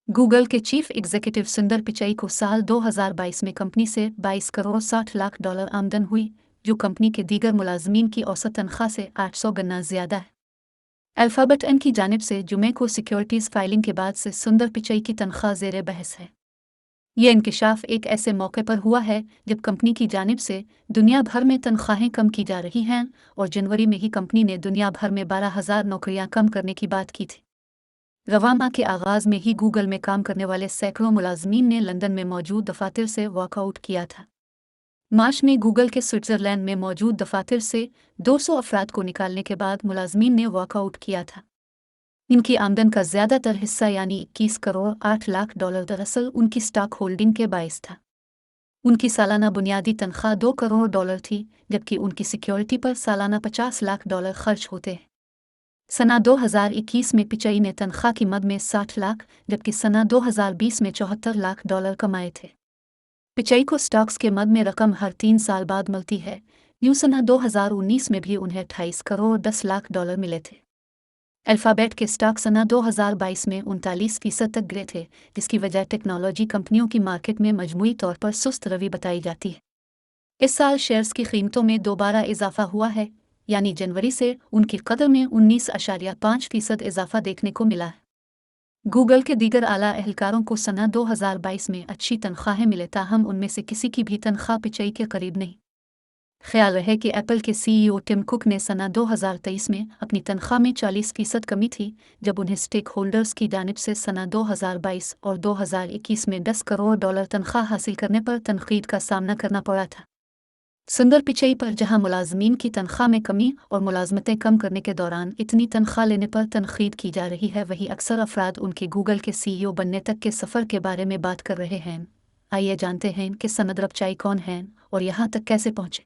Google के chief executive सुंदर पिचई को साल 2022 में कंपनी से 22 करोड़ 60 लाख डॉलर आमदन हुई, जो कंपनी के दीगर मुलाजमीन की औसत तनख्वाह से 800 गुना ज्यादा है। अल्फाबेट एन की जानिब से जुमे को सिक्योरिटीज फाइलिंग के बाद से सुंदर पिचई की तनख्वाह ज़ेरे बहस है। यह इंकशाफ एक ऐसे मौके पर हुआ है जब कंपनी की जानिब से दुनिया भर में तनख्वाहें कम की जा रही हैं और जनवरी में ही कंपनी ने दुनिया भर में 12,000 नौकरियां कम करने की बात की थी। रवां माह के आगाज़ में ही गूगल में काम करने वाले सैकड़ों मुलाजमीन ने लंदन में मौजूद दफातर से वॉकआउट किया था। मार्च में गूगल के स्विट्ज़रलैंड में मौजूद दफातर से 200 अफराद को निकालने के बाद मुलाजमीन ने वॉकआउट किया था। इनकी आमदन का ज़्यादातर हिस्सा यानी 21 करोड़ 8 लाख डॉलर दरअसल उनकी स्टॉक होल्डिंग के बायस था। उनकी सालाना बुनियादी तनख्वाह 2 करोड़ डॉलर थी, जबकि उनकी सिक्योरिटी पर सालाना 50 लाख डॉलर खर्च होते हैं। सना 2021 में पिचई ने तनख्वाह की मद में 60 लाख जबकि सना 2020 में 74 लाख डॉलर कमाए थे। पिचई को स्टॉक्स के मद में रकम हर 3 साल बाद मिलती है। यूं सना 2019 में भी उन्हें 28 करोड़ 10 लाख डॉलर मिले थे। अल्फाबेट के स्टॉक सना 2022 में 39% तक गिरे थे, जिसकी वजह टेक्नोलॉजी कंपनियों की मार्केट में मजमूई तौर पर सुस्त रवि बताई जाती है। इस साल शेयर्स की कीमतों में दोबारा इजाफा हुआ है, यानी जनवरी से उनकी कदर में 19.5% इजाफा देखने को मिला है। गूगल के दीगर आला एहलकारों को सना 2022 में अच्छी तनख्वाहें मिले, ताहम उनमें से किसी की भी तनख्वाह पिचई के करीब नहीं। ख्याल रहे कि एप्पल के सीईओ टिम कुक ने सना 2023 में अपनी तनख्वाह में 40% कमी थी, जब उन्हें स्टेक होल्डर्स की जानिब से सना 2022 और 2021 में 10 करोड़ डॉलर तनख्वाह हासिल करने पर तनकीद का सामना करना पड़ा था। सुंदर पिचई पर जहां मुलाजमीन की तनख्वाह में कमी और मुलाजमतें कम करने के दौरान इतनी तनख्वाह लेने पर तनकीद की जा रही है, वहीं अक्सर अफराद उनके गूगल के सीईओ बनने तक के सफ़र के बारे में बात कर रहे हैं। आइए जानते हैं कि सनद रपचाई कौन हैं और यहाँ तक कैसे पहुँचे।